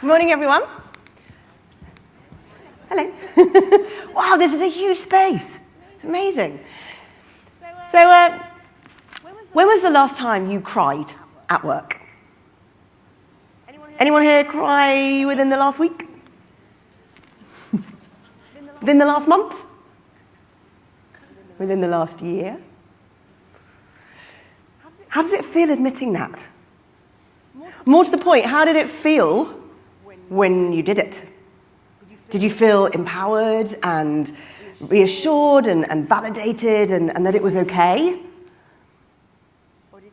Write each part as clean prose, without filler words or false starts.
Good morning, everyone. Hello. Wow, this is a huge space. It's amazing. So, when was the last time you cried at work? Anyone here cry within the last week? Within the last month? Within the last year? How does it feel admitting that? More to the point, how did it feel when you did it? Did you feel empowered and reassured and validated and that it was okay?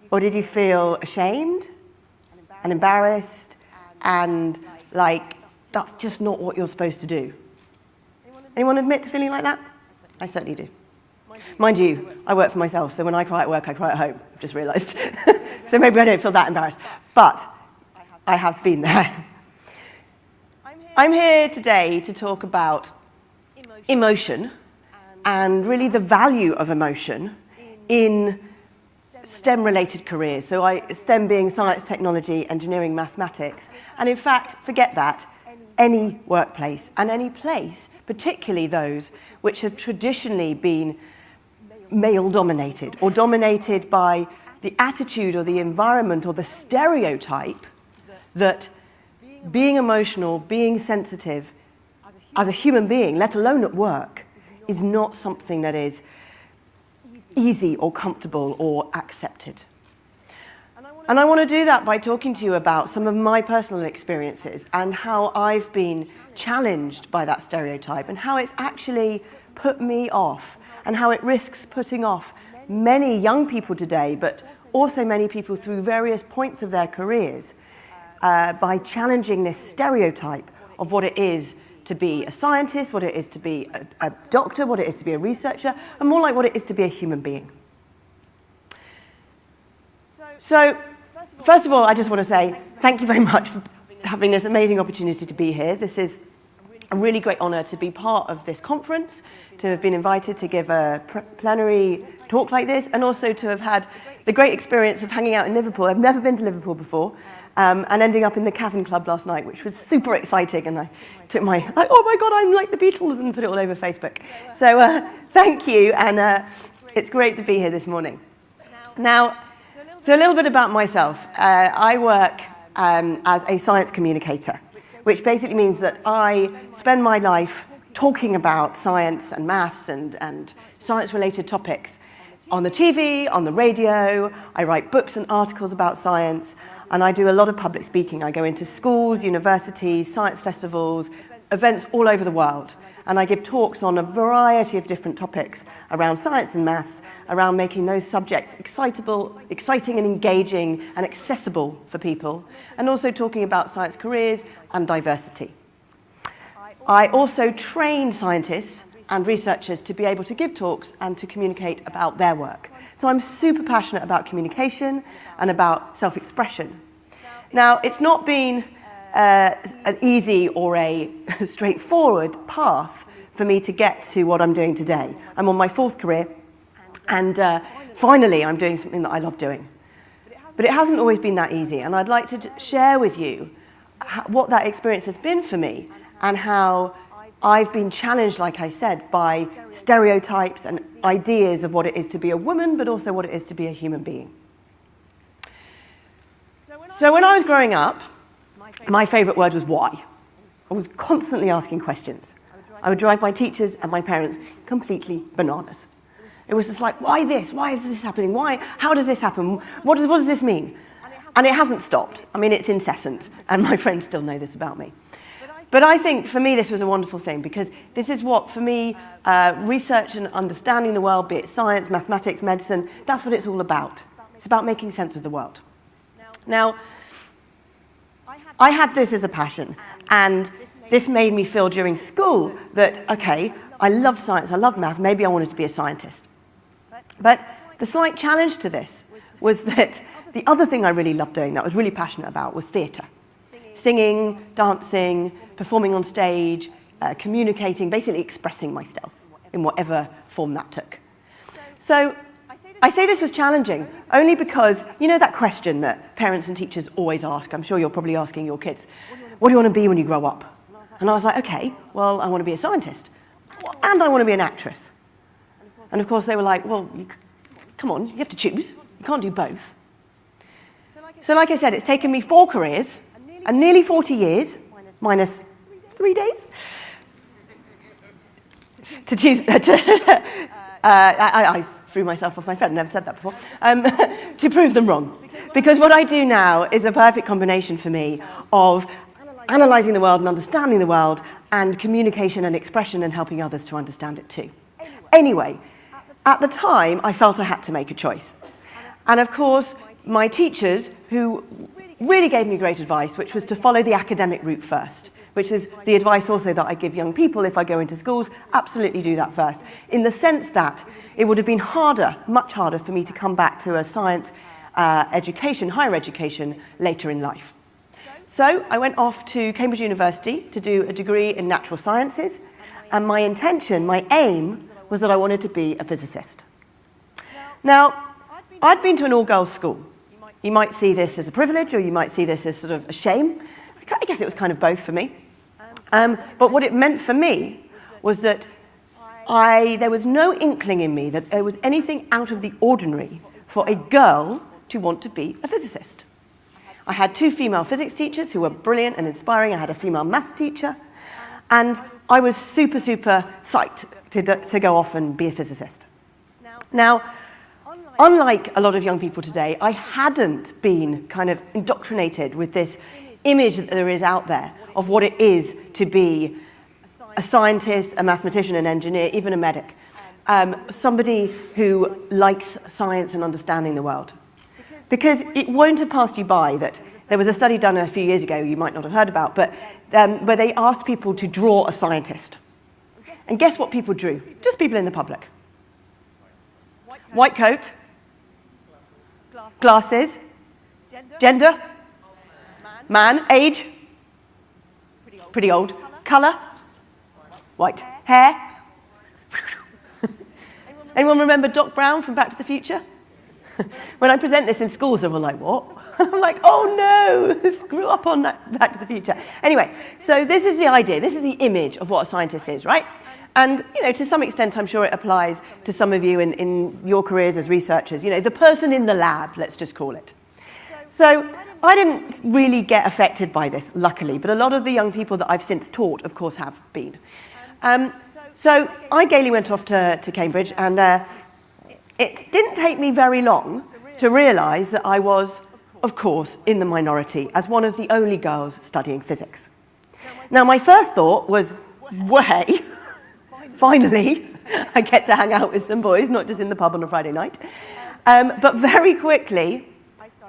Or did you feel ashamed and embarrassed and like, that's just not what you're supposed to do? Anyone admit to feeling like that? I certainly do. Mind you, I work for myself, so when I cry at work, I cry at home. I've just realised. So maybe I don't feel that embarrassed. But I have been there. I'm here today to talk about emotion and really the value of emotion in STEM-related careers. So STEM being science, technology, engineering, mathematics. And in fact, forget that, any workplace and any place, particularly those which have traditionally been male-dominated or dominated by the attitude or the environment or the stereotype that being emotional, being sensitive as a human being, let alone at work, is not something that is easy or comfortable or accepted. And I want to do that by talking to you about some of my personal experiences and how I've been challenged by that stereotype and how it's actually put me off and how it risks putting off many young people today, but also many people through various points of their careers by challenging this stereotype of what it is to be a scientist, what it is to be a doctor, what it is to be a researcher, and more like what it is to be a human being. So, first of all, I just want to say thank you very much for having this amazing opportunity to be here. This is a really great honour to be part of this conference, to have been invited to give a plenary talk like this, and also to have had the great experience of hanging out in Liverpool. I've never been to Liverpool before, and ending up in the Cavern Club last night, which was super exciting, and I took my, like, oh my God, I'm like the Beatles, and put it all over Facebook. So thank you, and it's great to be here this morning. Now, so a little bit about myself. I work as a science communicator, which basically means that I spend my life talking about science and maths and science-related topics on the TV, on the radio. I write books and articles about science, and I do a lot of public speaking. I go into schools, universities, science festivals, events all over the world, and I give talks on a variety of different topics around science and maths, around making those subjects exciting and engaging and accessible for people, and also talking about science careers and diversity. I also train scientists and researchers to be able to give talks and to communicate about their work. So I'm super passionate about communication and about self-expression. Now, it's not been an easy or a straightforward path for me to get to what I'm doing today. I'm on my fourth career, and finally I'm doing something that I love doing. But it hasn't always been that easy, and I'd like to share with you what that experience has been for me and how I've been challenged, like I said, by stereotypes and ideas of what it is to be a woman, but also what it is to be a human being. So when I was growing up, my favourite word was why. I was constantly asking questions. I would drive my teachers and my parents completely bananas. It was just like, why this? Why is this happening? Why? How does this happen? What does this mean? And it hasn't stopped. I mean, it's incessant, and my friends still know this about me. But I think, for me, this was a wonderful thing, because this is what, for me, research and understanding the world, be it science, mathematics, medicine, that's what it's all about. It's about making sense of the world. Now, I had this as a passion, and this made me feel during school that, okay, I loved science, I loved maths, maybe I wanted to be a scientist. But the slight challenge to this was that the other thing I really loved doing, that I was really passionate about, was theatre. Singing, dancing, performing on stage, communicating, basically expressing myself in whatever form that took. So I say this was challenging only because, you know that question that parents and teachers always ask, I'm sure you're probably asking your kids, what do you want to be when you grow up? And I was like, okay, well, I want to be a scientist, and I want to be an actress. And of course they were like, well, come on, you have to choose. You can't do both. So like I said, it's taken me 4 careers and nearly 40 years, minus 3 days, to choose. I threw myself off my phone, never said that before, to prove them wrong. Because what I do now is a perfect combination for me of analysing the world and understanding the world, and communication and expression and helping others to understand it too. Anyway, at the time, I felt I had to make a choice. And of course, my teachers, who really gave me great advice, which was to follow the academic route first, which is the advice also that I give young people if I go into schools, absolutely do that first, in the sense that it would have been harder, much harder for me to come back to a science education, higher education, later in life. So I went off to Cambridge University to do a degree in natural sciences, and my intention, my aim, was that I wanted to be a physicist. Now, I'd been to an all-girls school. You might see this as a privilege, or you might see this as sort of a shame. I guess it was kind of both for me. But what it meant for me was that there was no inkling in me that there was anything out of the ordinary for a girl to want to be a physicist. I had 2 female physics teachers who were brilliant and inspiring. I had a female maths teacher. And I was super, super psyched to go off and be a physicist. Now, unlike a lot of young people today, I hadn't been kind of indoctrinated with this image that there is out there of what it is to be a scientist, a mathematician, an engineer, even a medic. Somebody who likes science and understanding the world. Because it won't have passed you by that there was a study done a few years ago you might not have heard about, but where they asked people to draw a scientist. And guess what people drew? Just people in the public. White coat, glasses, gender, man, age, pretty old, colour, white, hair. Anyone remember Doc Brown from Back to the Future? When I present this in schools, they're all like, what? I'm like, oh no, this grew up on Back to the Future. Anyway, so this is the idea, this is the image of what a scientist is, right? And, you know, to some extent, I'm sure it applies to some of you in your careers as researchers, you know, the person in the lab, let's just call it. So I didn't really get affected by this, luckily, but a lot of the young people that I've since taught, of course, have been. So I gaily went off to Cambridge, and it didn't take me very long to realise that I was, of course, in the minority as one of the only girls studying physics. Now, my first thought was, way, finally, I get to hang out with some boys, not just in the pub on a Friday night. But very quickly,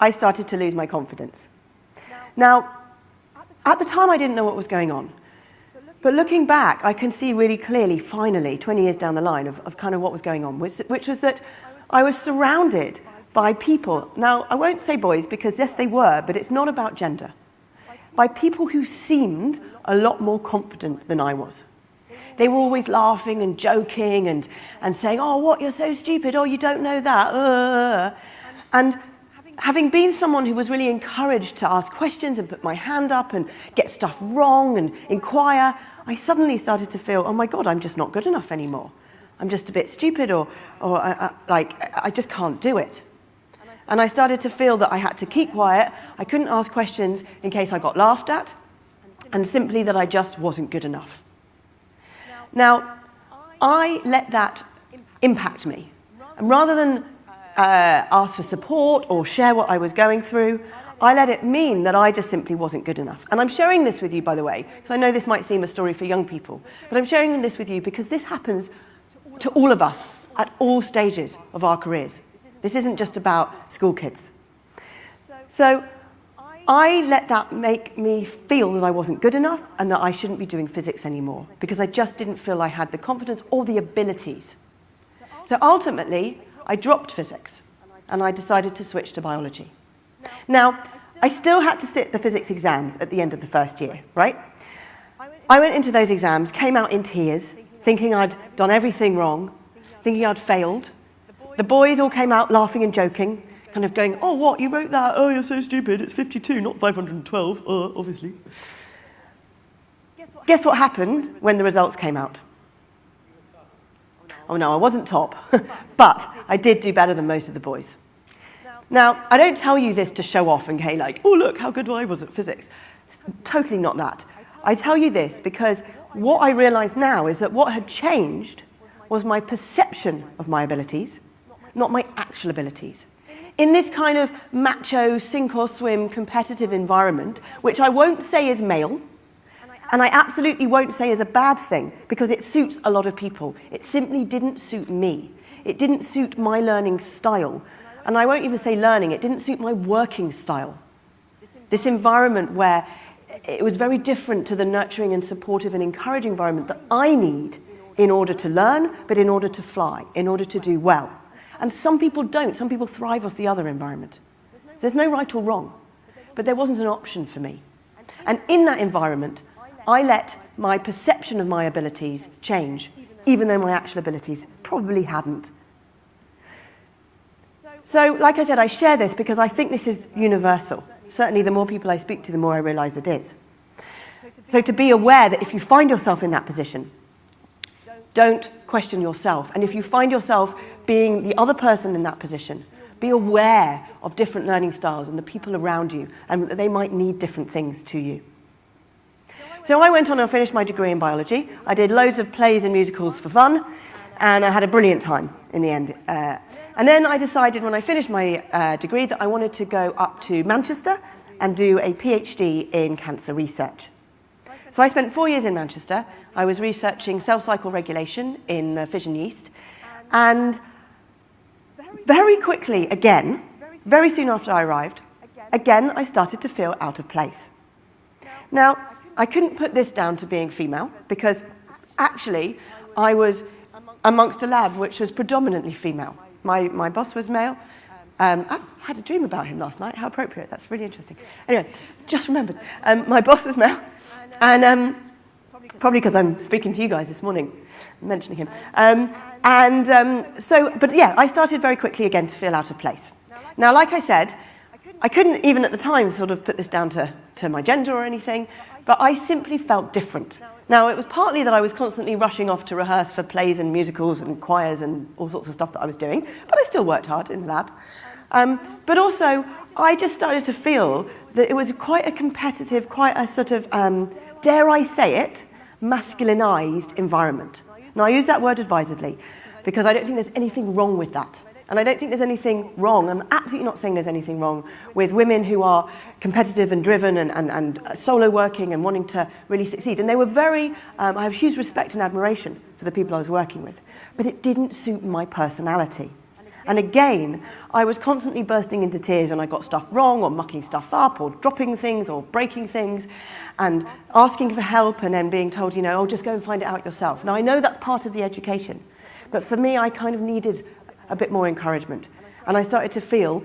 I started to lose my confidence. Now, at the time, I didn't know what was going on. But looking back, I can see really clearly, finally, 20 years down the line, of kind of what was going on, which was that I was surrounded by people. Now, I won't say boys, because yes, they were, but it's not about gender. By people who seemed a lot more confident than I was. They were always laughing and joking and saying, oh, what, you're so stupid, oh, you don't know that. And having been someone who was really encouraged to ask questions and put my hand up and get stuff wrong and inquire, I suddenly started to feel, oh my God, I'm just not good enough anymore. I'm just a bit stupid, or I just can't do it. And I started to feel that I had to keep quiet, I couldn't ask questions in case I got laughed at, and simply that I just wasn't good enough. Now, I let that impact me. And rather than ask for support or share what I was going through, I let it mean that I just simply wasn't good enough. And I'm sharing this with you, by the way, because I know this might seem a story for young people, but I'm sharing this with you because this happens to all of us at all stages of our careers. This isn't just about school kids. So I let that make me feel that I wasn't good enough and that I shouldn't be doing physics anymore because I just didn't feel I had the confidence or the abilities. So ultimately, I dropped physics and I decided to switch to biology. Now, I still had to sit the physics exams at the end of the first year, right? I went into those exams, came out in tears, thinking I'd done everything wrong, thinking I'd failed. the boys all came out laughing and joking, kind of going, oh, what, you wrote that? Oh, you're so stupid. It's 52, not 512, obviously. Guess what happened when the results came out? Oh, no, I wasn't top, but I did do better than most of the boys. Now, I don't tell you this to show off and go like, oh, look, how good I was at physics. It's totally not that. I tell you this because what I realise now is that what had changed was my perception of my abilities, not my actual abilities. In this kind of macho, sink-or-swim competitive environment, which I won't say is male, and I absolutely won't say is a bad thing, because it suits a lot of people. It simply didn't suit me. It didn't suit my learning style. And I won't even say learning, it didn't suit my working style. This environment where it was very different to the nurturing and supportive and encouraging environment that I need in order to learn, but in order to fly, in order to do well. And some people don't. Some people thrive off the other environment. There's no right or wrong, but there wasn't an option for me. And in that environment, I let my perception of my abilities change, even though my actual abilities probably hadn't. So, like I said, I share this because I think this is universal. Certainly, the more people I speak to, the more I realise it is. So to be aware that if you find yourself in that position, don't question yourself. And if you find yourself being the other person in that position, be aware of different learning styles and the people around you, and that they might need different things to you. So I went on and finished my degree in biology. I did loads of plays and musicals for fun, and I had a brilliant time in the end. And then I decided when I finished my degree that I wanted to go up to Manchester and do a PhD in cancer research. So I spent 4 years in Manchester. I was researching cell cycle regulation in the fission yeast. And very quickly, again, very soon after I arrived, again, I started to feel out of place. Now, I couldn't put this down to being female because actually I was amongst a lab which was predominantly female. My boss was male. I had a dream about him last night. How appropriate. That's really interesting. Anyway, just remembered. My boss was male. And probably because I'm speaking to you guys this morning, mentioning him. But yeah, I started very quickly again to feel out of place. Now, like I said, I couldn't even at the time sort of put this down to my gender or anything, but I simply felt different. Now, it was partly that I was constantly rushing off to rehearse for plays and musicals and choirs and all sorts of stuff that I was doing, but I still worked hard in the lab. But also, I just started to feel that it was quite a competitive, quite a sort of, dare I say it, masculinized environment. Now, I use that word advisedly because I don't think there's anything wrong with that. And I don't think there's anything wrong, I'm absolutely not saying there's anything wrong with women who are competitive and driven and solo working and wanting to really succeed. And they were very, I have huge respect and admiration for the people I was working with, but it didn't suit my personality. And again, I was constantly bursting into tears when I got stuff wrong or mucking stuff up or dropping things or breaking things and asking for help and then being told, oh, just go and find it out yourself. Now, I know that's part of the education, but for me, I kind of needed a bit more encouragement. And I started to feel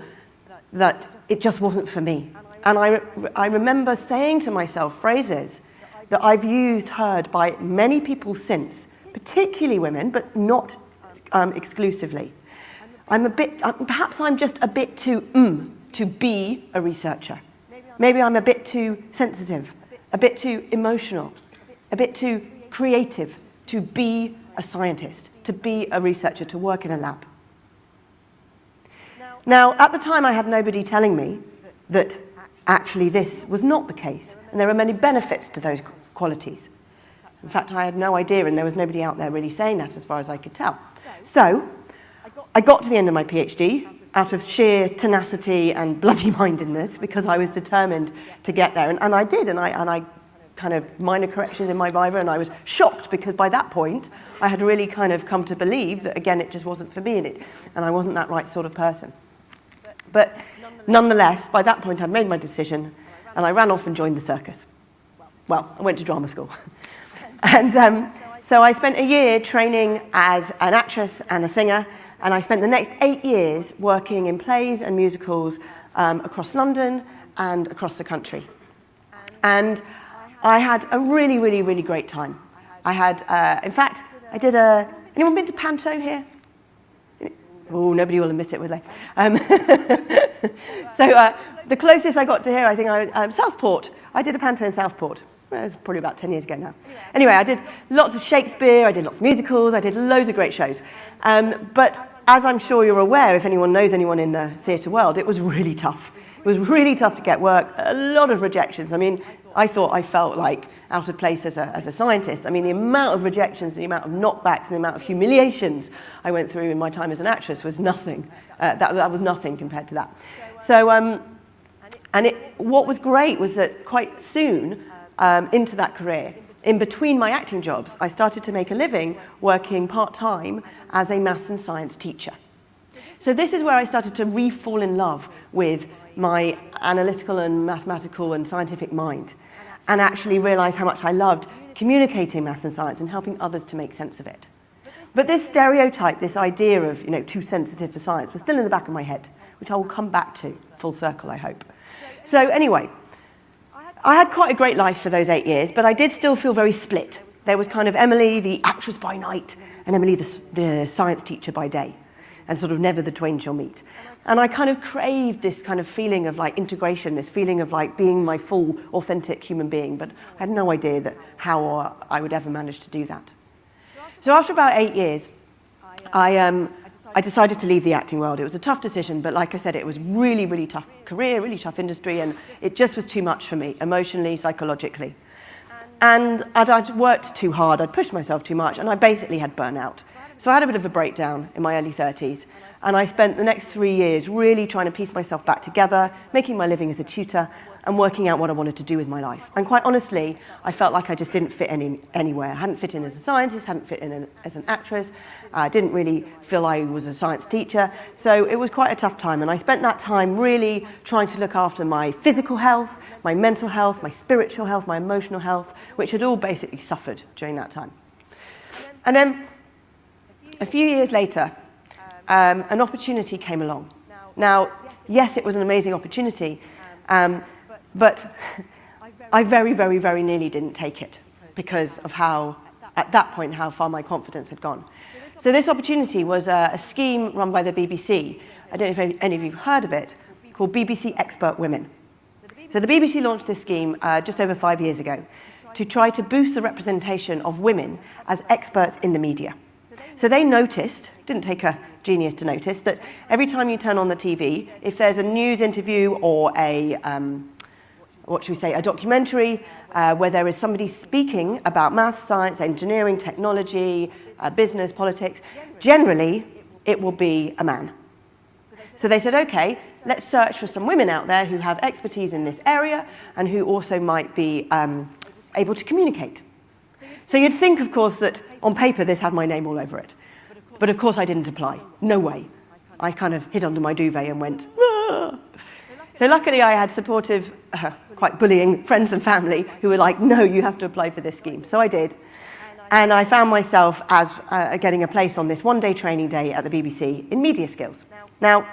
that it just wasn't for me. And I remember saying to myself phrases that I've heard by many people since, particularly women, but not exclusively. Perhaps I'm just a bit too to be a researcher. Maybe I'm a bit too sensitive, a bit too emotional, a bit too creative to be a scientist, to be a researcher, to work in a lab. Now, at the time, I had nobody telling me that actually this was not the case, and there are many benefits to those qualities. In fact, I had no idea, and there was nobody out there really saying that as far as I could tell. So, I got to the end of my PhD out of sheer tenacity and bloody-mindedness because I was determined to get there, and I did, and I kind of minor corrections in my Viva, and I was shocked because by that point, I had really kind of come to believe that, again, it just wasn't for me, and I wasn't that right sort of person. But nonetheless, by that point, I'd made my decision, and I ran off and joined the circus. Well, I went to drama school. And so I spent a year training as an actress and a singer, and I spent the next 8 years working in plays and musicals across London and across the country. And I had a really, really, really great time. I had, in fact, I did anyone been to Panto here? Oh, nobody will admit it, will they? So the closest I got to here, I think, Southport. I did a panto in Southport. Well, it was probably about 10 years ago now. Anyway, I did lots of Shakespeare, I did lots of musicals, I did loads of great shows. But as I'm sure you're aware, if anyone knows anyone in the theatre world, it was really tough. It was really tough to get work, a lot of rejections. I mean, I thought I felt like out of place as a scientist. I mean, the amount of rejections, the amount of knockbacks, and the amount of humiliations I went through in my time as an actress was nothing. That was nothing compared to that. So, what was great was that quite soon into that career, in between my acting jobs, I started to make a living working part-time as a maths and science teacher. So this is where I started to re-fall in love with my analytical and mathematical and scientific mind, and actually realise how much I loved communicating maths and science and helping others to make sense of it. But this stereotype, this idea of, too sensitive for science was still in the back of my head, which I will come back to, full circle, I hope. So anyway, I had quite a great life for those 8 years, but I did still feel very split. There was kind of Emily, the actress by night, and Emily, the science teacher by day, and sort of never the twain shall meet. And I kind of craved this kind of feeling of like integration, this feeling of like being my full, authentic human being, but I had no idea that how I would ever manage to do that. So after about 8 years, I decided to leave the acting world. It was a tough decision, but like I said, it was really, really tough career, really tough industry, and it just was too much for me, emotionally, psychologically. And I'd worked too hard, I'd pushed myself too much, and I basically had burnout. So I had a bit of a breakdown in my early 30s, and I spent the next 3 years really trying to piece myself back together, making my living as a tutor, and working out what I wanted to do with my life. And quite honestly, I felt like I just didn't fit anywhere. I hadn't fit in as a scientist, hadn't fit in as an actress, didn't really feel I was a science teacher. So it was quite a tough time, and I spent that time really trying to look after my physical health, my mental health, my spiritual health, my emotional health, which had all basically suffered during that time. And then a few years later, an opportunity came along. Now, yes, it was an amazing opportunity, but I very, very, very nearly didn't take it because of how, at that point, how far my confidence had gone. So this opportunity was a scheme run by the BBC. I don't know if any of you have heard of it, called BBC Expert Women. So the BBC launched this scheme just over 5 years ago to try to boost the representation of women as experts in the media. So they noticed, didn't take a genius to notice, that every time you turn on the TV, if there's a news interview or a documentary where there is somebody speaking about maths, science, engineering, technology, business, politics, generally it will be a man. So they said, okay, let's search for some women out there who have expertise in this area and who also might be able to communicate. So you'd think, of course, that on paper this had my name all over it. But of course I didn't apply. No way. I kind of hid under my duvet and went, ah. So luckily I had supportive, quite bullying friends and family who were like, no, you have to apply for this scheme. So I did. And I found myself as getting a place on this one-day training day at the BBC in media skills. Now,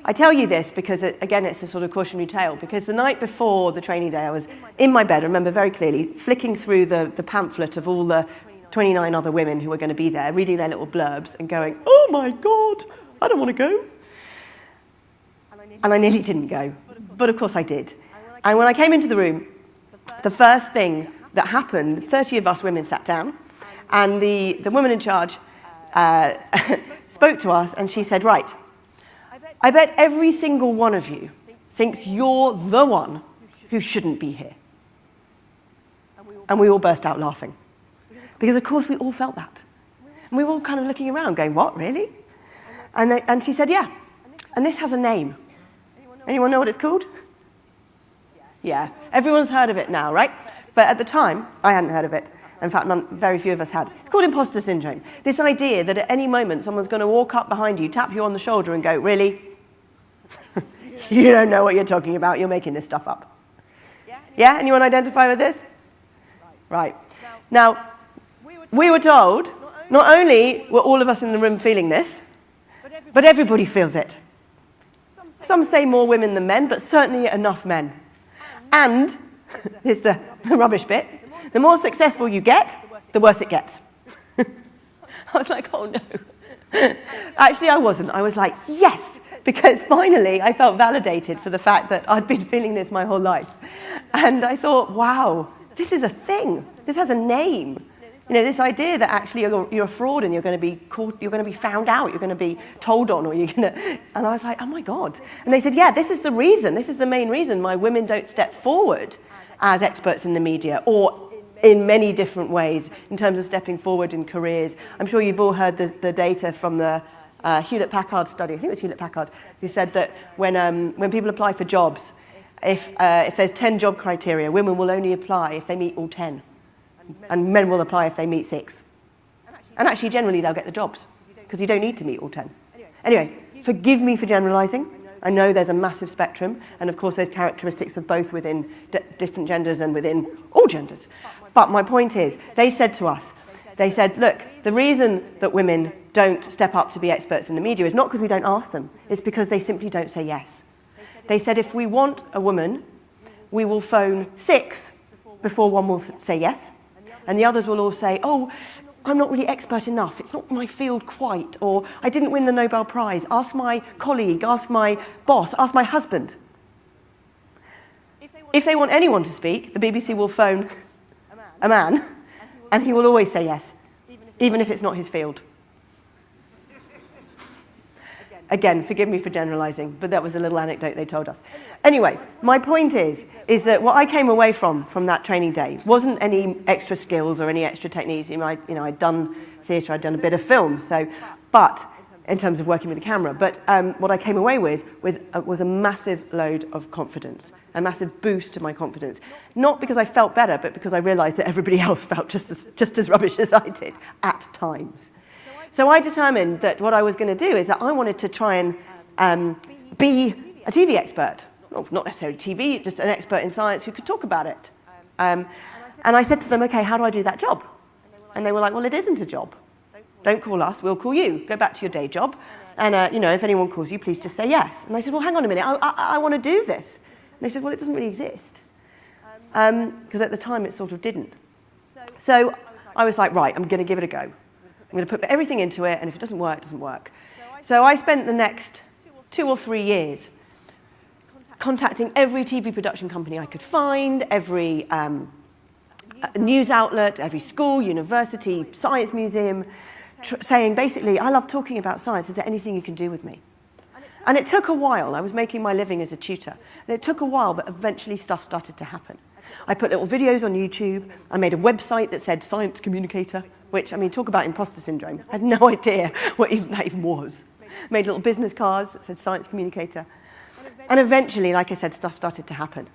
I tell you this because, again, it's a sort of cautionary tale, because the night before the training day, I was in my bed, I remember very clearly, flicking through the pamphlet of all the 29 other women who were going to be there, reading their little blurbs and going, oh my God, I don't want to go. And I nearly didn't go, but of course I did. And when I came into the room, the first thing that happened, 30 of us women sat down, and the woman in charge spoke to us, and she said, right, I bet every single one of you thinks you're the one who shouldn't be here. And we all burst out laughing. Because, of course, we all felt that. And we were all kind of looking around going, what, really? And she said, yeah, and this has a name. Anyone know what it's called? Yeah, everyone's heard of it now, right? But at the time, I hadn't heard of it. In fact, very few of us had. It's called imposter syndrome. This idea that at any moment someone's going to walk up behind you, tap you on the shoulder and go, really? You don't know what you're talking about. You're making this stuff up. Yeah? Anyone identify with this? Right. Now, we were told, not only were all of us in the room feeling this, but everybody feels it. Some say more women than men, but certainly enough men. And, here's the rubbish bit, the more successful you get, the worse it gets. I was like, oh no. Actually, I wasn't. I was like, yes, because finally I felt validated for the fact that I'd been feeling this my whole life. And I thought, wow, this is a thing. This has a name. You know, this idea that actually you're a fraud and you're going to be caught, you're going to be found out, you're going to be told on, or you're going to... And I was like, oh my God. And they said, yeah, this is the reason, this is the main reason why women don't step forward as experts in the media, or in many different ways in terms of stepping forward in careers. I'm sure you've all heard the data from the Hewlett-Packard study, I think it was Hewlett-Packard, who said that when people apply for jobs, if there's 10 job criteria, women will only apply if they meet all 10. And men will apply if they meet 6. And actually, generally, they'll get the jobs, because you don't need to meet all 10. Anyway, forgive me for generalising. I know there's a massive spectrum, and of course there's characteristics of both within different genders and within all genders. But my point is, they said to us, they said, look, the reason that women don't step up to be experts in the media is not because we don't ask them, it's because they simply don't say yes. They said if we want a woman, we will phone 6 before one will say yes. And the others will all say, oh, I'm not really expert enough, it's not my field quite, or I didn't win the Nobel Prize, ask my colleague, ask my boss, ask my husband. If they want anyone to speak, the BBC will phone a man, and he will always say yes, even if it's not his field. Again, forgive me for generalising, but that was a little anecdote they told us. Anyway, my point is that what I came away from that training day wasn't any extra skills or any extra techniques. I'd done theatre, I'd done a bit of film, but in terms of working with the camera. But what I came away with was a massive load of confidence, a massive boost to my confidence. Not because I felt better, but because I realised that everybody else felt just as rubbish as I did at times. So I determined that what I was going to do is that I wanted to try and be a TV expert. Well, not necessarily TV, just an expert in science who could talk about it. And I said to them, okay, how do I do that job? And they were like, well, it isn't a job. Don't call us, we'll call you. Go back to your day job. And, if anyone calls you, please just say yes. And I said, well, hang on a minute, I want to do this. And they said, well, it doesn't really exist. Because at the time, it sort of didn't. So I was like, right, I'm going to give it a go. I'm going to put everything into it, and if it doesn't work, it doesn't work. So I spent the next 2 or 3 years contacting every TV production company I could find, every news outlet, every school, university, science museum, saying basically, I love talking about science, is there anything you can do with me? And it took a while. I was making my living as a tutor, and it took a while, but eventually stuff started to happen. I put little videos on YouTube. I made a website that said Science Communicator, which, talk about imposter syndrome. I had no idea what that even was. Made little business cards that said Science Communicator. And eventually, like I said, stuff started to happen.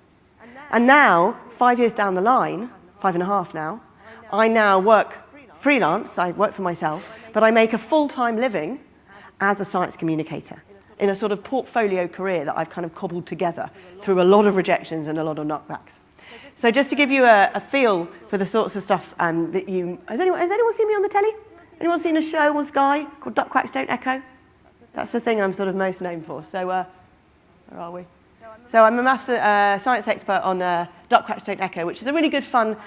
And now, 5 years down the line, 5.5 now, I now work freelance, I work for myself, but I make a full-time living as a science communicator in a sort of portfolio career that I've kind of cobbled together through a lot of rejections and a lot of knockbacks. So just to give you a feel for the sorts of stuff that you... Has anyone seen me on the telly? Anyone seen a show on Sky called Duck Quacks Don't Echo? That's the thing I'm sort of most known for. So where are we? So I'm a master science expert on Duck Quacks Don't Echo, which is a really good fun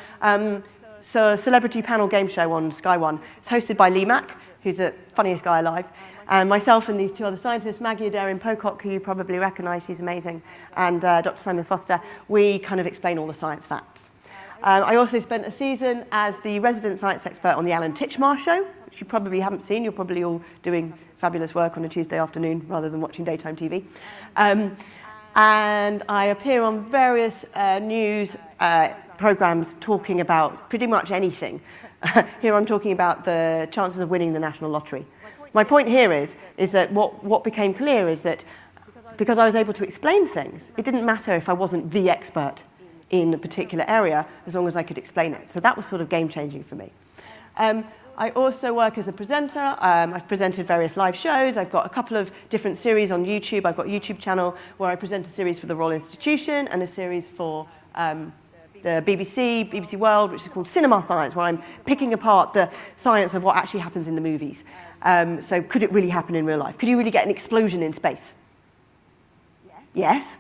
celebrity panel game show on Sky One. It's hosted by Lee Mack, who's the funniest guy alive. And myself and these 2 other scientists, Maggie Adair in Pocock, who you probably recognise, she's amazing, and Dr. Simon Foster, we kind of explain all the science facts. I also spent a season as the resident science expert on the Alan Titchmarsh show, which you probably haven't seen. You're probably all doing fabulous work on a Tuesday afternoon rather than watching daytime TV. And I appear on various news programmes talking about pretty much anything. Here I'm talking about the chances of winning the national lottery. My point here is that what became clear is that because I was able to explain things, it didn't matter if I wasn't the expert in a particular area, as long as I could explain it. So that was sort of game-changing for me. I also work as a presenter. I've presented various live shows. I've got a couple of different series on YouTube. I've got a YouTube channel where I present a series for the Royal Institution and a series for the BBC World, which is called Cinema Science, where I'm picking apart the science of what actually happens in the movies. So could it really happen in real life? Could you really get an explosion in space? Yes.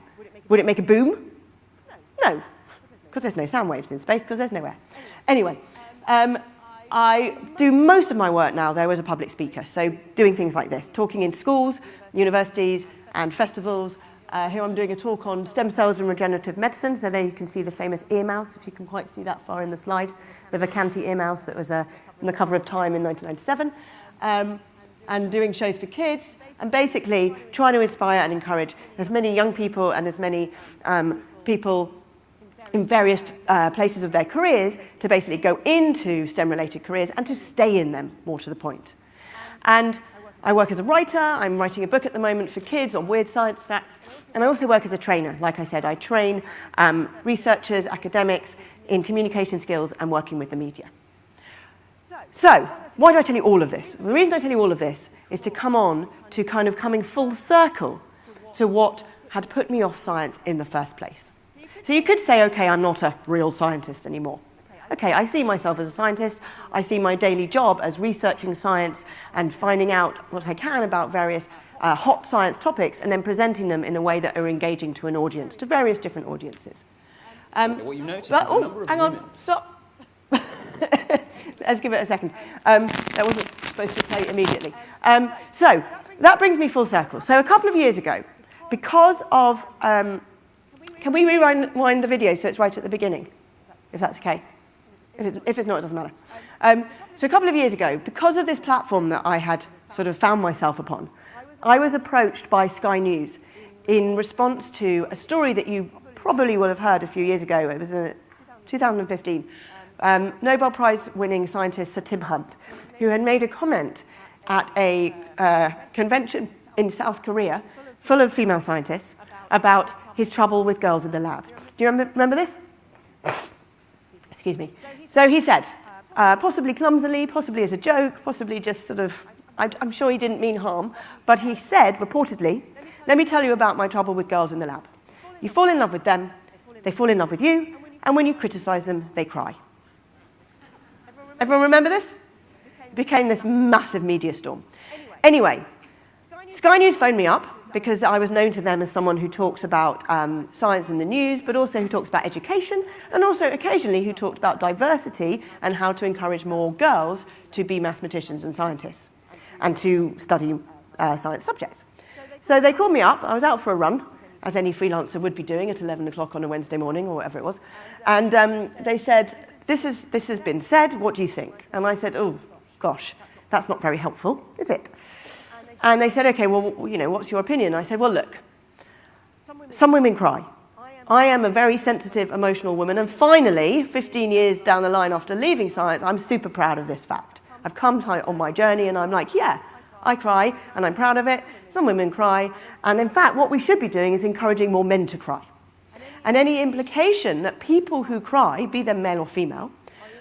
Would it make a boom? No, because there's no sound waves in space, because there's no air. Anyway, I do most of my work now, though, as a public speaker, so doing things like this, talking in schools, universities, and festivals. Here I'm doing a talk on stem cells and regenerative medicine, so there you can see the famous ear mouse, if you can quite see that far in the slide, the Vacanti ear mouse that was on the cover of Time in 1997, and doing shows for kids, and basically trying to inspire and encourage as many young people and as many people in various places of their careers to basically go into STEM-related careers and to stay in them, more to the point. And I work as a writer. I'm writing a book at the moment for kids on weird science facts. And I also work as a trainer. Like I said, I train researchers, academics in communication skills and working with the media. So, why do I tell you all of this? The reason I tell you all of this is to come on to kind of coming full circle to what had put me off science in the first place. So you could say, okay, I'm not a real scientist anymore. Okay, I see myself as a scientist. I see my daily job as researching science and finding out what I can about various hot science topics and then presenting them in a way that are engaging to an audience, to various different audiences. What you notice is a number of hang women. on, stop. Let's give it a second. That wasn't supposed to play immediately. So that brings me full circle. So a couple of years ago, because of... can we rewind the video so it's right at the beginning, if that's okay? If it's not, it doesn't matter. So a couple of years ago, because of this platform that I had sort of found myself upon, I was approached by Sky News in response to a story that you probably will have heard a few years ago. It was in 2015. Nobel Prize-winning scientist Sir Tim Hunt, who had made a comment at a convention in South Korea full of female scientists about his trouble with girls in the lab. Do you remember this? Excuse me. So he said, possibly clumsily, possibly as a joke, possibly just sort of, I'm sure he didn't mean harm, but he said, reportedly, let me tell you about my trouble with girls in the lab. You fall in love with them, they fall in love with you, and when you criticize them, they cry. Everyone remember this? It became this massive media storm. Anyway, Sky News phoned me up because I was known to them as someone who talks about science in the news, but also who talks about education, and also occasionally who talked about diversity and how to encourage more girls to be mathematicians and scientists and to study science subjects. So they called me up. I was out for a run, as any freelancer would be doing at 11 o'clock on a Wednesday morning or whatever it was. And they said, this has been said, what do you think? And I said, oh, gosh, that's not very helpful, is it? And they said, okay, well, you know, what's your opinion? I said, well, look, some women cry. I am a very sensitive, emotional woman, and finally, 15 years down the line after leaving science, I'm super proud of this fact. I've come on my journey, and I'm like, yeah, I cry, and I'm proud of it. Some women cry, and in fact, what we should be doing is encouraging more men to cry. And any implication that people who cry, be them male or female,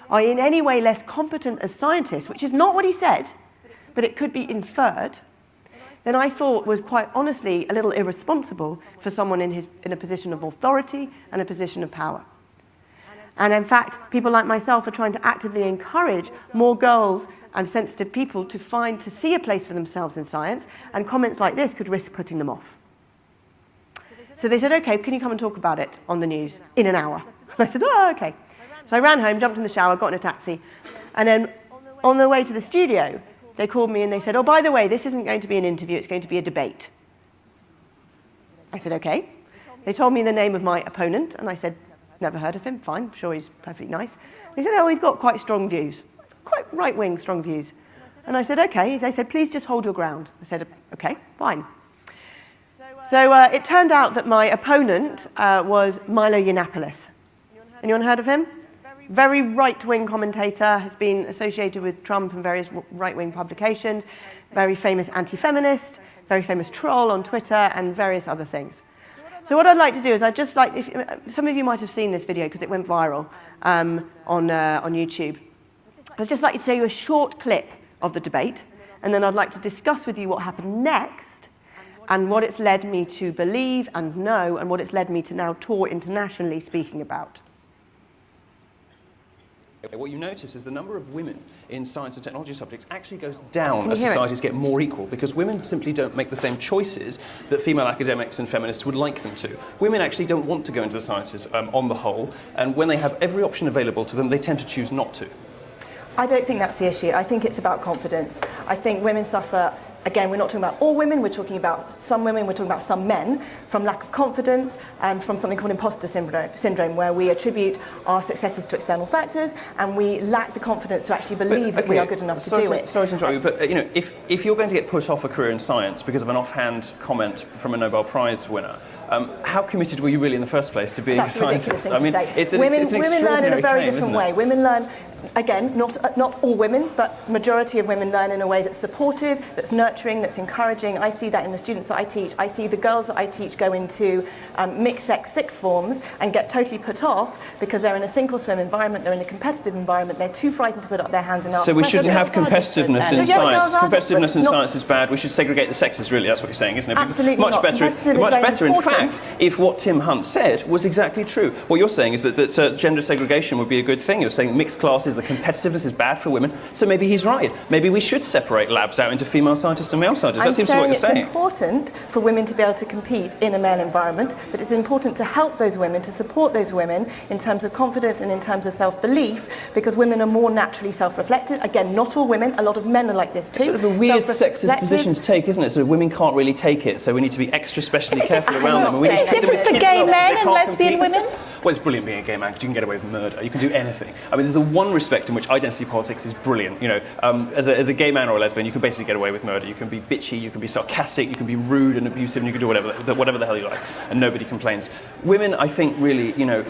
are in any way less competent as scientists, which is not what he said, but it could be inferred, then I thought was quite honestly a little irresponsible for someone in a position of authority and a position of power. And in fact, people like myself are trying to actively encourage more girls and sensitive people to see a place for themselves in science, and comments like this could risk putting them off. So they said, okay, can you come and talk about it on the news in an hour? And I said, oh, okay. So I ran home, jumped in the shower, got in a taxi, and then on the way to the studio, they called me and they said, oh, by the way, this isn't going to be an interview, it's going to be a debate. I said, okay. They told me the name of my opponent, and I said, never heard of him, fine, I'm sure he's perfectly nice. They said, oh, he's got quite strong views, quite right-wing strong views. And I said, okay. They said, please just hold your ground. I said, okay, fine. So it turned out that my opponent was Milo Yiannopoulos. Anyone heard of him? Very right-wing commentator, has been associated with Trump and various right-wing publications, very famous anti-feminist, very famous troll on Twitter, and various other things. So what I'd like to do is some of you might have seen this video because it went viral on YouTube. I'd just like to show you a short clip of the debate, and then I'd like to discuss with you what happened next and what it's led me to believe and know, and what it's led me to now tour internationally speaking about. What you notice is the number of women in science and technology subjects actually goes down as societies get more equal, because women simply don't make the same choices that female academics and feminists would like them to. Women actually don't want to go into the sciences on the whole, and when they have every option available to them, they tend to choose not to. I don't think that's the issue. I think it's about confidence. I think women suffer, again, we're not talking about all women, we're talking about some women, we're talking about some men, from lack of confidence and from something called imposter syndrome, where we attribute our successes to external factors and we lack the confidence to actually believe that we are good enough to do it. Sorry to interrupt you, but you know, if you're going to get put off a career in science because of an offhand comment from a Nobel Prize winner, how committed were you really in the first place to being a scientist? I mean, women learn in a very different way. Women learn, again, not all women, but majority of women learn in a way that's supportive, that's nurturing, that's encouraging. I see that in the students that I teach. I see the girls that I teach go into mixed-sex sixth forms and get totally put off because they're in a sink or swim environment, they're in a competitive environment, they're too frightened to put up their hands and ask questions. So we shouldn't have competitiveness in science. Competitiveness in science is bad. We should segregate the sexes, really. That's what you're saying, isn't it? Absolutely much not. Better, in fact, if what Tim Hunt said was exactly true. What you're saying is that gender segregation would be a good thing. You're saying mixed classes, the competitiveness is bad for women. So maybe he's right. Maybe we should separate labs out into female scientists and male scientists. That seems to be what you're saying. It's important for women to be able to compete in a male environment, but it's important to help those women, to support those women in terms of confidence and in terms of self-belief, because women are more naturally self-reflected. Again, not all women, a lot of men are like this too. It's sort of a weird sexist position to take, isn't it? So women can't really take it, so we need to be extra specially careful around them. It's different for gay men and lesbian women? Well, it's brilliant being a gay man because you can get away with murder. You can do anything. I mean, there's the one respect in which identity politics is brilliant. You know, as a gay man or a lesbian, you can basically get away with murder. You can be bitchy, you can be sarcastic, you can be rude and abusive, and you can do whatever the hell you like, and nobody complains. Women, I think, really, you know,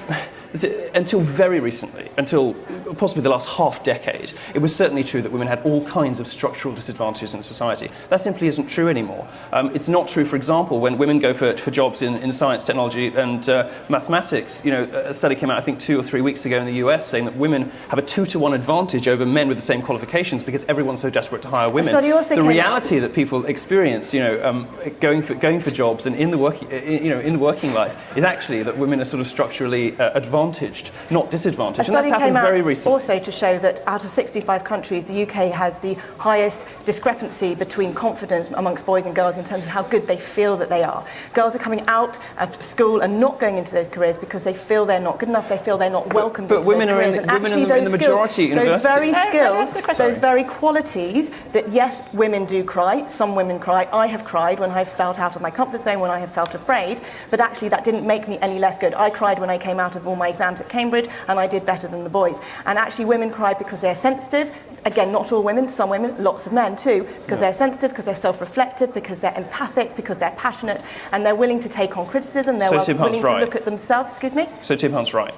until very recently, until possibly the last half decade, it was certainly true that women had all kinds of structural disadvantages in society. That simply isn't true anymore. It's not true, for example, when women go for jobs in science, technology, and mathematics. You know, a study came out, I think, 2 or 3 weeks ago in the US saying that women have a 2-to-1 advantage over men with the same qualifications because everyone's so desperate to hire women. The reality that people experience, you know, going for jobs and in the working life is actually that women are sort of structurally advantaged, not disadvantaged. And that's happened very recently. Also to show that out of 65 countries, the UK has the highest discrepancy between confidence amongst boys and girls in terms of how good they feel that they are. Girls are coming out of school and not going into those careers because they feel they're not good enough, they feel they're not welcomed into those careers. But women are in the majority at university. Those very skills, those very qualities that, yes, women do cry, some women cry. I have cried when I've felt out of my comfort zone, when I have felt afraid, but actually that didn't make me any less good. I cried when I came out of all my exams at Cambridge and I did better than the boys. And actually women cry because they're sensitive. Again, not all women, some women, lots of men too, because they're sensitive, because they're self-reflective, because they're empathic, because they're passionate, and they're willing to take on criticism, they're willing to look at themselves. Excuse me? So Tim Hunt's right.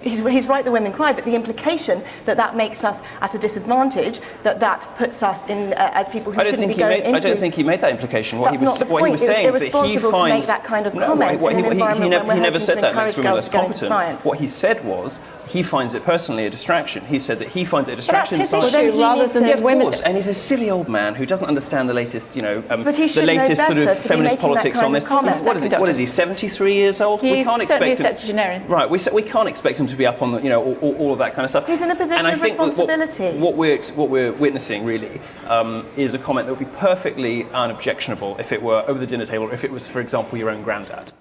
He's right that women cry, but the implication that makes us at a disadvantage, that puts us in as people who shouldn't be going into... I don't think he made that implication. What he was saying is that he finds... to make that kind of comment in an environment when we're he never said that makes women less competent. What he said was, he finds it personally a distraction. He said that he finds it a distraction in science. Rather than women. And he's a silly old man who doesn't understand the latest, you know, but he the latest sort of feminist politics on this. What is he? 73 years old? He's certainly a septuagenarian. Right. We can't expect him to be up on the, you know, all of that kind of stuff. He's in a position of responsibility. What we're witnessing really is a comment that would be perfectly unobjectionable if it were over the dinner table, or if it was, for example, your own granddad.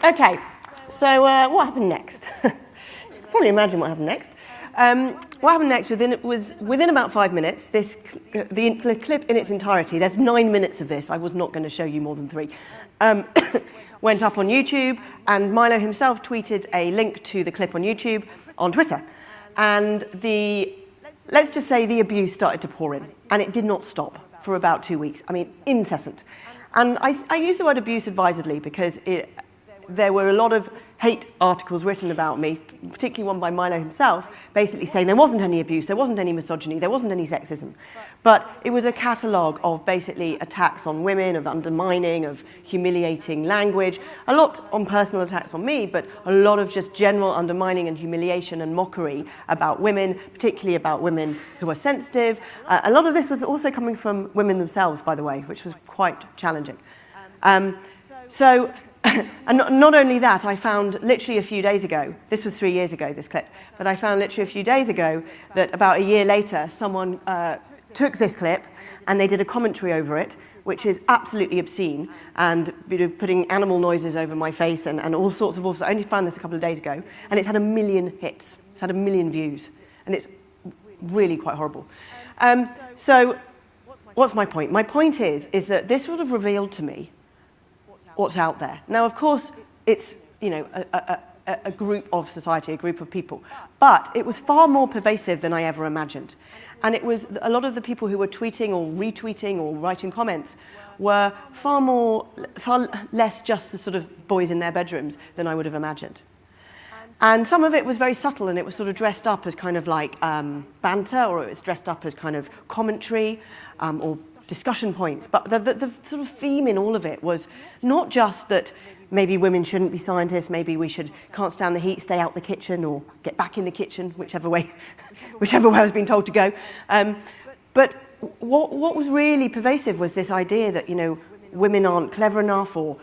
Okay, so what happened next? Probably imagine what happened next. What happened next was within about 5 minutes, the clip in its entirety, there's 9 minutes of this, I was not going to show you more than 3, went up on YouTube, and Milo himself tweeted a link to the clip on YouTube on Twitter. And let's just say the abuse started to pour in, and it did not stop for about 2 weeks. I mean, incessant. And I use the word abuse advisedly because there were a lot of hate articles written about me, particularly one by Milo himself, basically saying there wasn't any abuse, there wasn't any misogyny, there wasn't any sexism. But it was a catalogue of basically attacks on women, of undermining, of humiliating language, a lot on personal attacks on me, but a lot of just general undermining and humiliation and mockery about women, particularly about women who are sensitive. A lot of this was also coming from women themselves, by the way, which was quite challenging. And not only that, I found literally a few days ago, this was 3 years ago, this clip, but I found literally a few days ago that about a year later, someone took this clip and they did a commentary over it which is absolutely obscene, and putting animal noises over my face and all sorts of awful. I only found this a couple of days ago, and it's had 1 million hits. It's had 1 million views, and it's really quite horrible. So what's my point? My point is that this would have revealed to me what's out there. Now, of course, it's a group of society, a group of people, but it was far more pervasive than I ever imagined. And it was a lot of the people who were tweeting or retweeting or writing comments were far less just the sort of boys in their bedrooms than I would have imagined. And some of it was very subtle, and it was sort of dressed up as kind of like banter, or it was dressed up as kind of commentary or discussion points. But the sort of theme in all of it was not just that maybe women shouldn't be scientists, maybe we can't stand the heat, stay out the kitchen, or get back in the kitchen, whichever way I was being told to go. But what was really pervasive was this idea that, women aren't clever enough or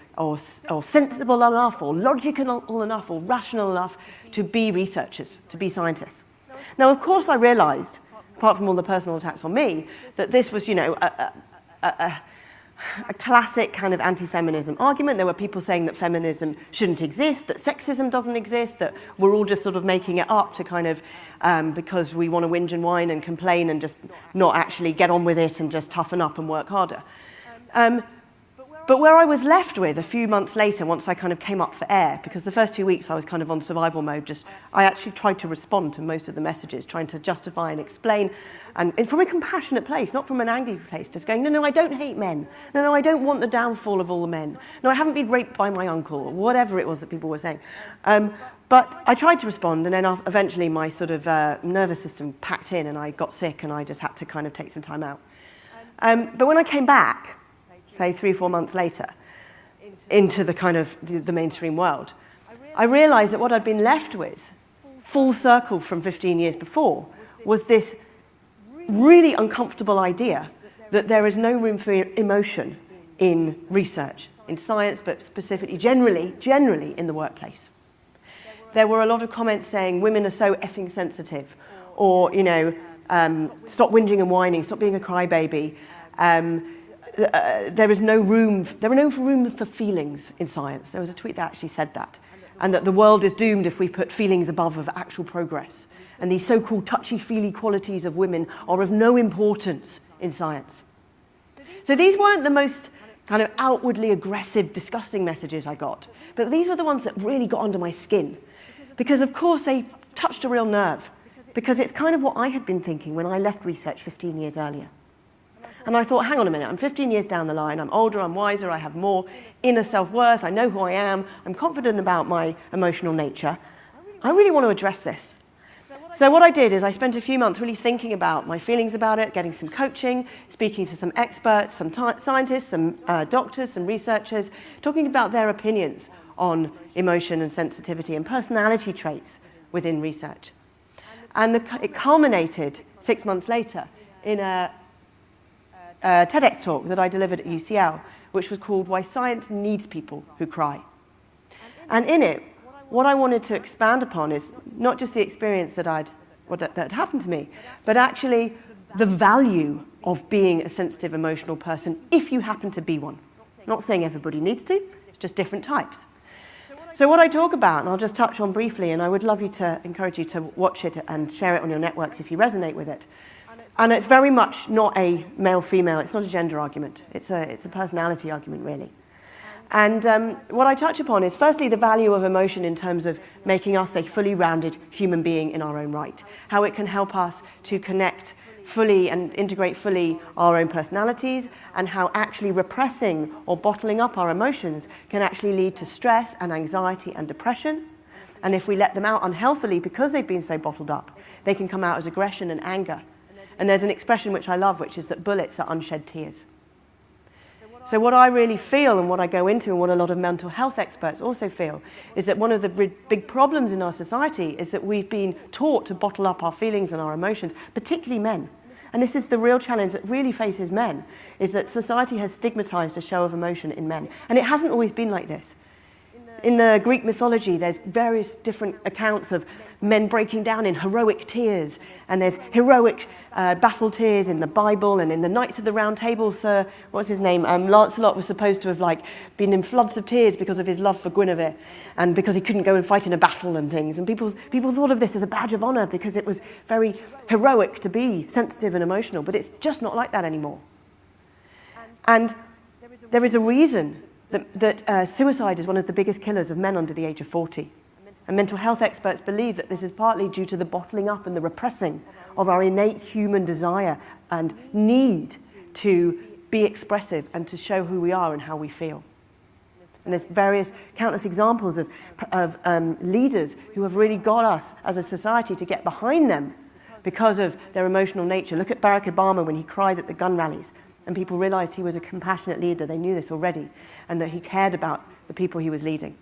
sensible enough or logical enough or rational enough to be researchers, to be scientists. Now, of course, I realised, apart from all the personal attacks on me, that this was, a classic kind of anti-feminism argument. There were people saying that feminism shouldn't exist, that sexism doesn't exist, that we're all just sort of making it up to kind of, because we want to whinge and whine and complain and just not actually get on with it and just toughen up and work harder. But where I was left with a few months later, once I kind of came up for air, because the first 2 weeks I was kind of on survival mode, I actually tried to respond to most of the messages, trying to justify and explain, and from a compassionate place, not from an angry place, just going, no, I don't hate men. No, I don't want the downfall of all the men. No, I haven't been raped by my uncle, or whatever it was that people were saying. But I tried to respond, and then eventually my sort of nervous system packed in, and I got sick, and I just had to kind of take some time out. But when I came back, say 3 or 4 months later, into the kind of the mainstream world, I realised that what I'd been left with, full circle from 15 years before, was this really uncomfortable idea that there is no room for emotion in research, in science, but specifically, generally in the workplace. There were a lot of comments saying women are so effing sensitive, or, stop whinging and whining, stop being a crybaby. There is no room for feelings in science. There was a tweet that actually said that. And that the world is doomed if we put feelings above of actual progress. And these so-called touchy-feely qualities of women are of no importance in science. So these weren't the most kind of outwardly aggressive, disgusting messages I got. But these were the ones that really got under my skin. Because, of course, they touched a real nerve. Because it's kind of what I had been thinking when I left research 15 years earlier. And I thought, hang on a minute, I'm 15 years down the line, I'm older, I'm wiser, I have more inner self-worth, I know who I am, I'm confident about my emotional nature. I really want to address this. So what I did is I spent a few months really thinking about my feelings about it, getting some coaching, speaking to some experts, some scientists, some doctors, some researchers, talking about their opinions on emotion and sensitivity and personality traits within research. And it culminated 6 months later in a TEDx talk that I delivered at UCL, which was called Why Science Needs People Who Cry. And in it, what I wanted to expand upon is not just the experience that had happened to me, but actually the value of being a sensitive, emotional person if you happen to be one. Not saying everybody needs to, it's just different types. So what I talk about, and I'll just touch on briefly, and I would love you to encourage you to watch it and share it on your networks if you resonate with it. And it's very much not a male-female, it's not a gender argument, it's a personality argument, really. And what I touch upon is, firstly, the value of emotion in terms of making us a fully rounded human being in our own right, how it can help us to connect fully and integrate fully our own personalities, and how actually repressing or bottling up our emotions can actually lead to stress and anxiety and depression. And if we let them out unhealthily because they've been so bottled up, they can come out as aggression and anger. And there's an expression which I love, which is that bullets are unshed tears. So what I really feel, and what I go into, and what a lot of mental health experts also feel, is that one of the big problems in our society is that we've been taught to bottle up our feelings and our emotions, particularly men. And this is the real challenge that really faces men, is that society has stigmatized a show of emotion in men. And it hasn't always been like this. In the Greek mythology, there's various different accounts of men breaking down in heroic tears, and there's heroic battle tears in the Bible, and in the Knights of the Round Table, Sir, what's his name, Lancelot was supposed to have been in floods of tears because of his love for Guinevere, and because he couldn't go and fight in a battle and things. And people thought of this as a badge of honour because it was very heroic to be sensitive and emotional, but it's just not like that anymore. And there is a reason that suicide is one of the biggest killers of men under the age of 40. And mental health experts believe that this is partly due to the bottling up and the repressing of our innate human desire and need to be expressive and to show who we are and how we feel. And there's countless examples of leaders who have really got us as a society to get behind them because of their emotional nature. Look at Barack Obama when he cried at the gun rallies. And people realised he was a compassionate leader. They knew this already, and that he cared about the people he was leading.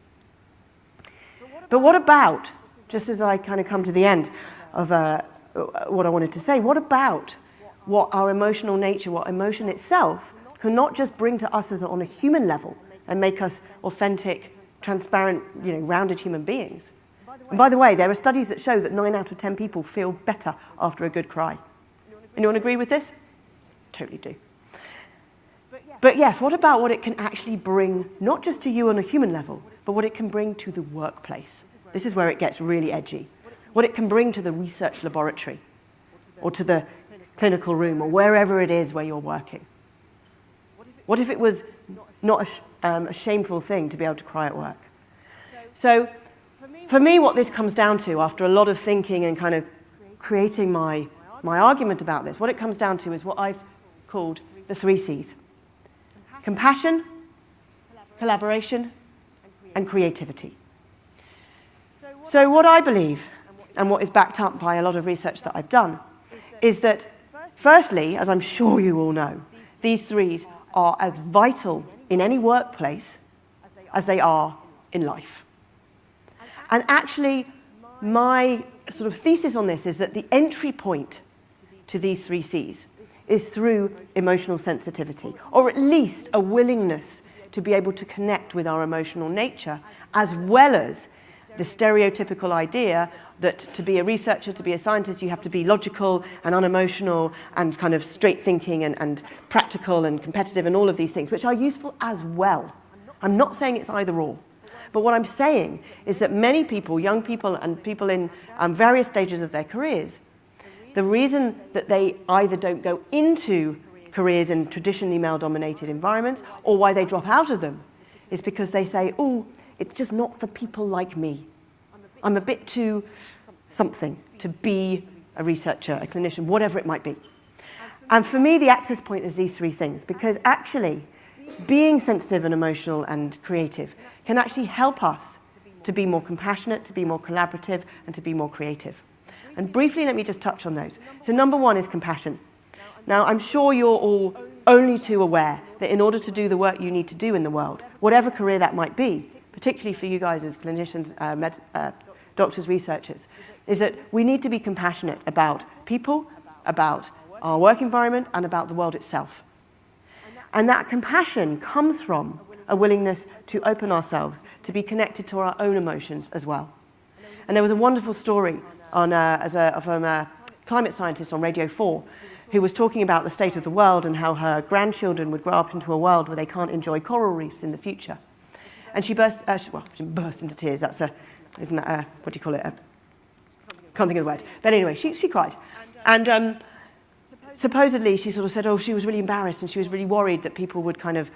But what about, just as I kind of come to the end of what I wanted to say, what about what our emotional nature, what emotion itself can not just bring to us on a human level and make us authentic, transparent, rounded human beings? And by the way, there are studies that show that 9 out of 10 people feel better after a good cry. Anyone agree with this? Totally do. But yes, what about what it can actually bring, not just to you on a human level, but what it can bring to the workplace? This is where it gets really edgy. What it can bring to the research laboratory, or to the clinical room, or wherever it is where you're working. What if it was not a shameful thing to be able to cry at work? So, for me, what this comes down to, after a lot of thinking and kind of creating my argument about this, what it comes down to is what I've called the 3 C's. Compassion, collaboration, and creativity. So what I believe, and what is backed up by a lot of research that I've done, is that, firstly, as I'm sure you all know, these 3s are as vital in any workplace as they are in life. And actually, my sort of thesis on this is that the entry point to these 3 C's is through emotional sensitivity, or at least a willingness to be able to connect with our emotional nature, as well as the stereotypical idea that to be a researcher, to be a scientist, you have to be logical and unemotional and kind of straight thinking and practical and competitive and all of these things, which are useful as well. I'm not saying it's either or. But what I'm saying is that many people, young people and people in various stages of their careers, the reason that they either don't go into careers in traditionally male-dominated environments or why they drop out of them is because they say, oh, it's just not for people like me. I'm a bit too something to be a researcher, a clinician, whatever it might be. And for me, the access point is these 3 things, because actually being sensitive and emotional and creative can actually help us to be more compassionate, to be more collaborative, and to be more creative. And briefly, let me just touch on those. So number 1 is compassion. Now, I'm sure you're all only too aware that in order to do the work you need to do in the world, whatever career that might be, particularly for you guys as clinicians, doctors, researchers, is that we need to be compassionate about people, about our work environment, and about the world itself. And that compassion comes from a willingness to open ourselves, to be connected to our own emotions as well. And there was a wonderful story from a climate scientist on Radio 4 who was talking about the state of the world and how her grandchildren would grow up into a world where they can't enjoy coral reefs in the future. And she burst into tears. Isn't that what do you call it? Can't think of the word. But anyway, she cried. And supposedly she sort of said, she was really embarrassed and she was really worried that people would kind of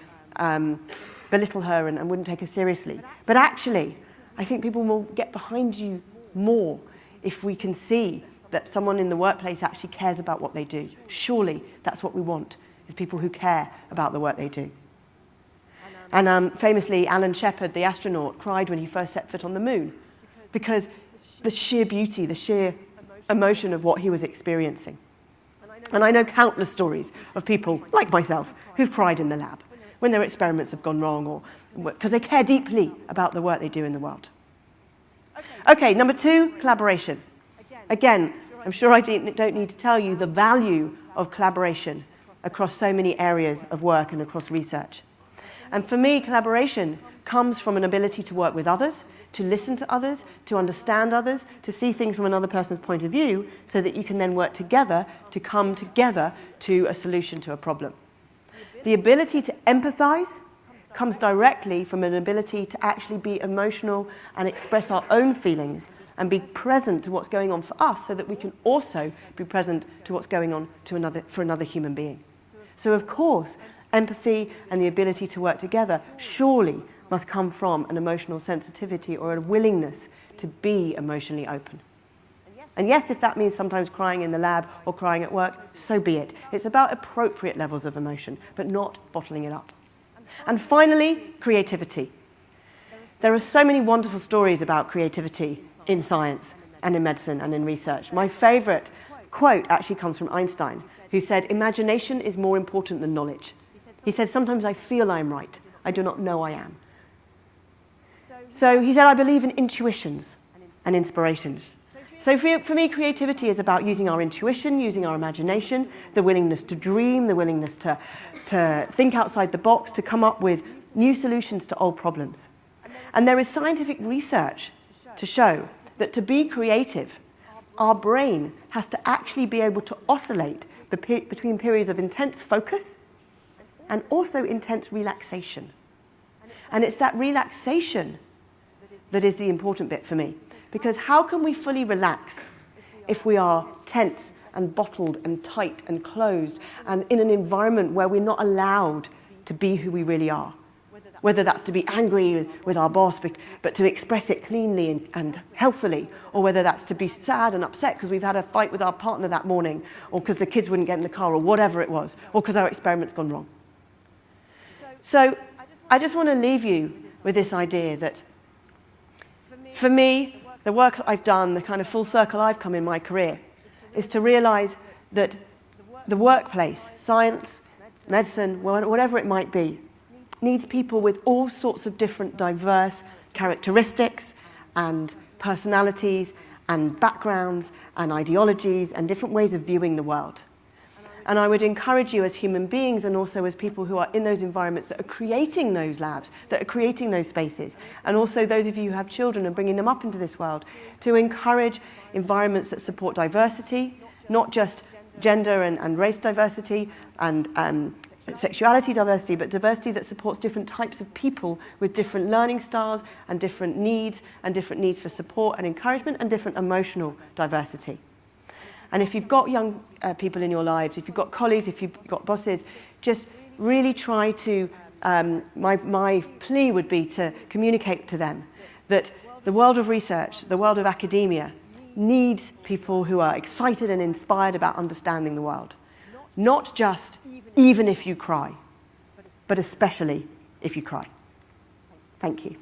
belittle her and wouldn't take her seriously. But actually, I think people will get behind you more if we can see that someone in the workplace actually cares about what they do. Surely that's what we want, is people who care about the work they do. And famously, Alan Shepard, the astronaut, cried when he first set foot on the moon because the sheer beauty, the sheer emotion of what he was experiencing. And I know countless stories of people, like myself, who've cried in the lab when their experiments have gone wrong or because they care deeply about the work they do in the world. Okay, number 2, collaboration. Again, I'm sure I don't need to tell you the value of collaboration across so many areas of work and across research. And for me, collaboration comes from an ability to work with others, to listen to others, to understand others, to see things from another person's point of view, so that you can then work together to come together to a solution to a problem. The ability to empathize comes directly from an ability to actually be emotional and express our own feelings and be present to what's going on for us, so that we can also be present to what's going on for another human being. So of course, empathy and the ability to work together surely must come from an emotional sensitivity or a willingness to be emotionally open. And yes, if that means sometimes crying in the lab or crying at work, so be it. It's about appropriate levels of emotion, but not bottling it up. And finally, creativity. There are so many wonderful stories about creativity in science and in medicine and in research. My favorite quote actually comes from Einstein, who said, "Imagination is more important than knowledge." He said, "Sometimes I feel I'm right. I do not know I am." So he said, "I believe in intuitions and inspirations." So for me, creativity is about using our intuition, using our imagination, the willingness to dream, the willingness to think outside the box, to come up with new solutions to old problems. And there is scientific research to show that to be creative, our brain has to actually be able to oscillate between periods of intense focus and also intense relaxation. And it's that relaxation that is the important bit for me. Because how can we fully relax if we are tense and bottled and tight and closed and in an environment where we're not allowed to be who we really are? Whether that's to be angry with our boss, but to express it cleanly and healthily, or whether that's to be sad and upset because we've had a fight with our partner that morning, or because the kids wouldn't get in the car, or whatever it was, or because our experiment's gone wrong. So I just want to leave you with this idea that, for me, the work that I've done, the kind of full circle I've come in my career, is to realize that the workplace, science, medicine, whatever it might be, needs people with all sorts of different diverse characteristics and personalities and backgrounds and ideologies and different ways of viewing the world. And I would encourage you as human beings and also as people who are in those environments that are creating those labs, that are creating those spaces, and also those of you who have children and bringing them up into this world, to encourage environments that support diversity, not just gender and race diversity and sexuality diversity, but diversity that supports different types of people with different learning styles and different needs for support and encouragement and different emotional diversity. And if you've got young people in your lives, if you've got colleagues, if you've got bosses, just really try to, my plea would be to communicate to them that the world of research, the world of academia, needs people who are excited and inspired about understanding the world. Not just even if you cry, but especially if you cry. Thank you.